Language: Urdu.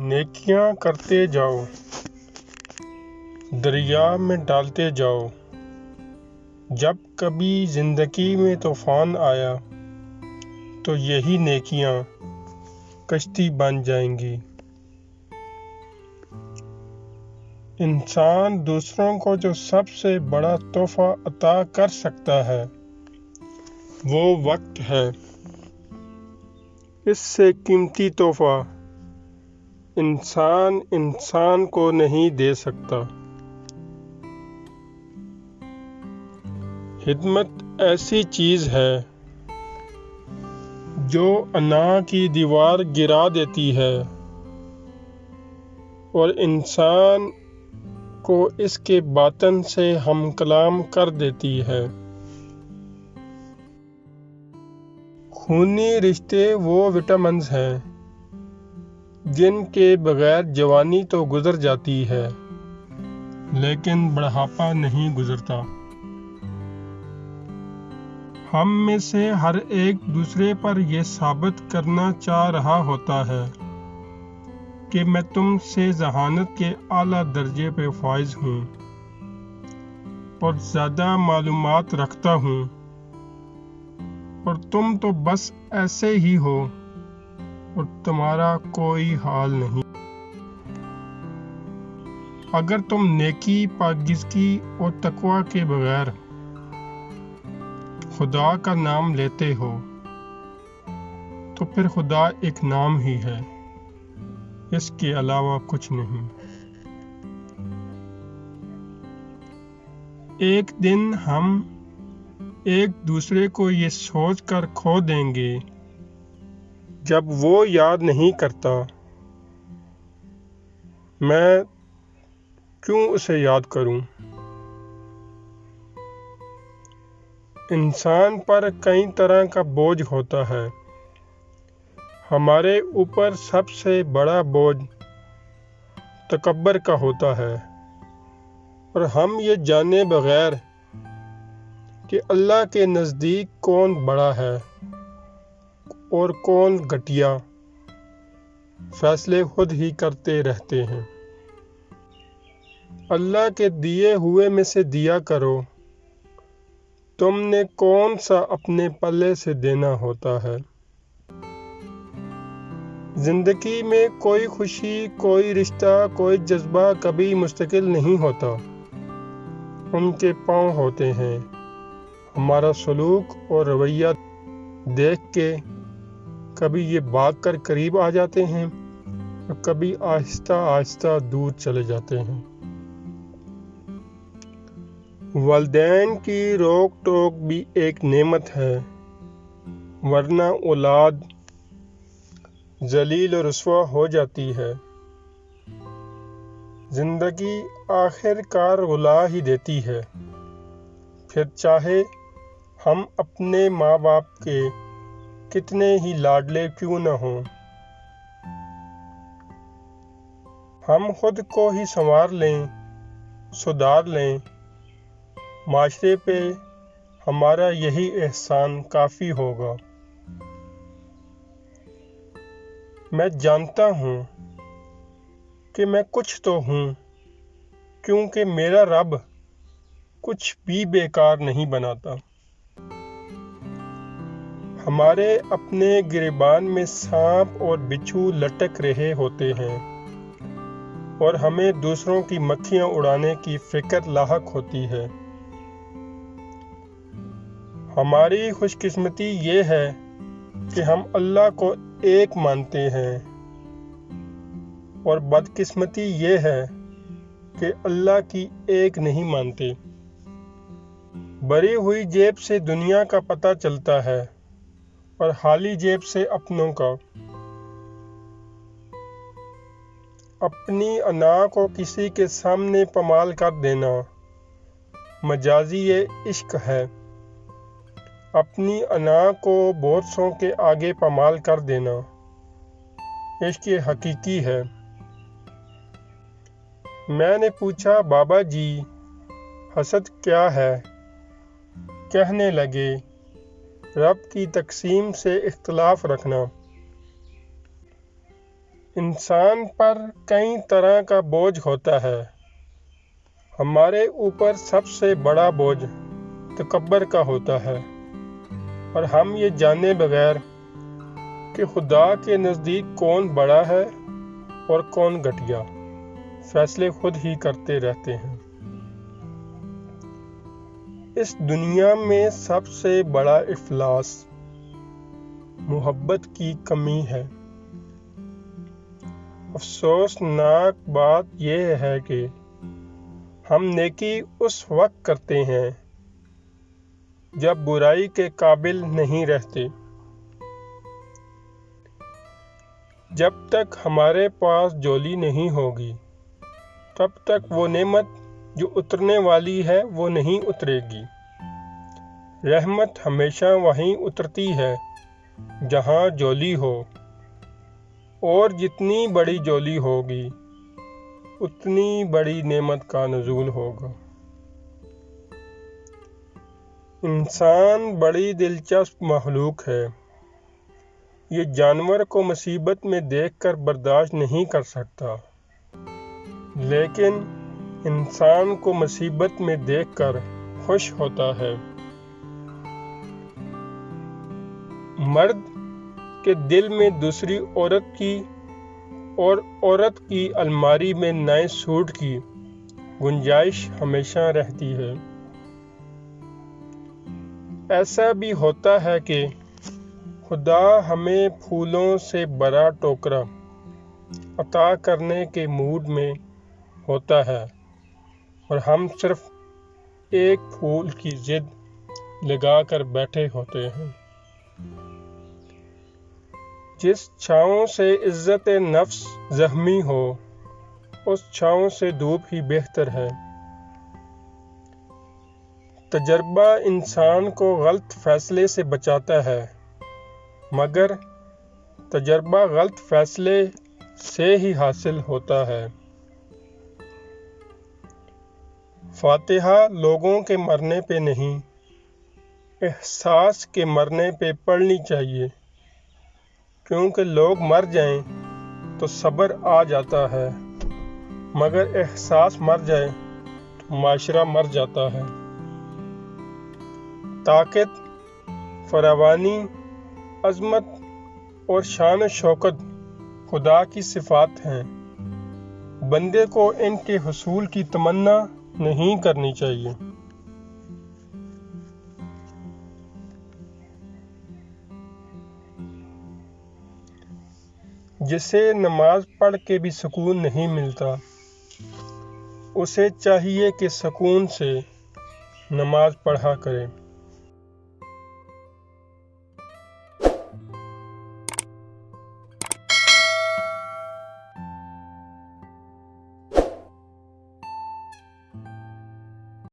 نیکیاں کرتے جاؤ، دریا میں ڈالتے جاؤ۔ جب کبھی زندگی میں طوفان آیا تو یہی نیکیاں کشتی بن جائیں گی۔ انسان دوسروں کو جو سب سے بڑا تحفہ عطا کر سکتا ہے وہ وقت ہے۔ اس سے قیمتی تحفہ انسان کو نہیں دے سکتا۔ خدمت ایسی چیز ہے جو انا کی دیوار گرا دیتی ہے اور انسان کو اس کے باطن سے ہم کلام کر دیتی ہے۔ خونی رشتے وہ وٹامنز ہیں جن کے بغیر جوانی تو گزر جاتی ہے لیکن بڑھاپا نہیں گزرتا۔ ہم میں سے ہر ایک دوسرے پر یہ ثابت کرنا چاہ رہا ہوتا ہے کہ میں تم سے ذہانت کے اعلیٰ درجے پہ فائز ہوں اور زیادہ معلومات رکھتا ہوں، اور تم تو بس ایسے ہی ہو اور تمہارا کوئی حال نہیں۔ اگر تم نیکی، پاکیزگی اور تقوی کے بغیر خدا کا نام لیتے ہو تو پھر خدا ایک نام ہی ہے، اس کے علاوہ کچھ نہیں۔ ایک دن ہم ایک دوسرے کو یہ سوچ کر کھو دیں گے جب وہ یاد نہیں کرتا، میں کیوں اسے یاد کروں؟ انسان پر کئی طرح کا بوجھ ہوتا ہے۔ ہمارے اوپر سب سے بڑا بوجھ تکبر کا ہوتا ہے، اور ہم یہ جانے بغیر کہ اللہ کے نزدیک کون بڑا ہے اور کون گھٹیا، فیصلے خود ہی کرتے رہتے ہیں۔ اللہ کے دیے ہوئے میں سے دیا کرو، تم نے کون سا اپنے پلے سے دینا ہوتا ہے۔ زندگی میں کوئی خوشی، کوئی رشتہ، کوئی جذبہ کبھی مستقل نہیں ہوتا، ان کے پاؤں ہوتے ہیں۔ ہمارا سلوک اور رویہ دیکھ کے کبھی یہ بھاگ کر قریب آ جاتے ہیں اور کبھی آہستہ آہستہ دور چلے جاتے ہیں۔ والدین کی روک ٹوک بھی ایک نعمت ہے، ورنہ اولاد ذلیل و رسوا ہو جاتی ہے۔ زندگی آخر کار رلا ہی دیتی ہے، پھر چاہے ہم اپنے ماں باپ کے کتنے ہی لاڈلے کیوں نہ ہوں۔ ہم خود کو ہی سنوار لیں، سدھار لیں، معاشرے پہ ہمارا یہی احسان کافی ہوگا۔ میں جانتا ہوں کہ میں کچھ تو ہوں، کیونکہ میرا رب کچھ بھی بیکار نہیں بناتا۔ ہمارے اپنے گریبان میں سانپ اور بچھو لٹک رہے ہوتے ہیں اور ہمیں دوسروں کی مکھیاں اڑانے کی فکر لاحق ہوتی ہے۔ ہماری خوش قسمتی یہ ہے کہ ہم اللہ کو ایک مانتے ہیں، اور بدقسمتی یہ ہے کہ اللہ کی ایک نہیں مانتے۔ بھری ہوئی جیب سے دنیا کا پتہ چلتا ہے اور خالی جیب سے اپنوں کا۔ اپنی انا کو کسی کے سامنے پامال کر دینا مجازی عشق ہے، اپنی انا کو بہتوں کے آگے پامال کر دینا عشق حقیقی ہے۔ میں نے پوچھا، بابا جی حسد کیا ہے؟ کہنے لگے، رب کی تقسیم سے اختلاف رکھنا۔ انسان پر کئی طرح کا بوجھ ہوتا ہے۔ ہمارے اوپر سب سے بڑا بوجھ تکبر کا ہوتا ہے، اور ہم یہ جانے بغیر کہ خدا کے نزدیک کون بڑا ہے اور کون گھٹیا، فیصلے خود ہی کرتے رہتے ہیں۔ اس دنیا میں سب سے بڑا افلاس محبت کی کمی ہے۔ افسوسناک بات یہ ہے کہ ہم نیکی اس وقت کرتے ہیں جب برائی کے قابل نہیں رہتے۔ جب تک ہمارے پاس جولی نہیں ہوگی، تب تک وہ نعمت جو اترنے والی ہے وہ نہیں اترے گی۔ رحمت ہمیشہ وہیں اترتی ہے جہاں جولی ہو، اور جتنی بڑی جولی ہوگی اتنی بڑی نعمت کا نزول ہوگا۔ انسان بڑی دلچسپ مخلوق ہے۔ یہ جانور کو مصیبت میں دیکھ کر برداشت نہیں کر سکتا، لیکن انسان کو مصیبت میں دیکھ کر خوش ہوتا ہے۔ مرد کے دل میں دوسری عورت کی اور عورت کی الماری میں نئے سوٹ کی گنجائش ہمیشہ رہتی ہے۔ ایسا بھی ہوتا ہے کہ خدا ہمیں پھولوں سے بھرا ٹوکرا عطا کرنے کے موڈ میں ہوتا ہے، اور ہم صرف ایک پھول کی ضد لگا کر بیٹھے ہوتے ہیں۔ جس چھاؤں سے عزت نفس زخمی ہو، اس چھاؤں سے دھوپ ہی بہتر ہے۔ تجربہ انسان کو غلط فیصلے سے بچاتا ہے، مگر تجربہ غلط فیصلے سے ہی حاصل ہوتا ہے۔ فاتحہ لوگوں کے مرنے پہ نہیں، احساس کے مرنے پہ پڑھنی چاہیے، کیونکہ لوگ مر جائیں تو صبر آ جاتا ہے، مگر احساس مر جائے تو معاشرہ مر جاتا ہے۔ طاقت، فراوانی، عظمت اور شان و شوکت خدا کی صفات ہیں۔ بندے کو ان کے حصول کی تمنا نہیں کرنی چاہیے۔ جسے نماز پڑھ کے بھی سکون نہیں ملتا، اسے چاہیے کہ سکون سے نماز پڑھا کرے۔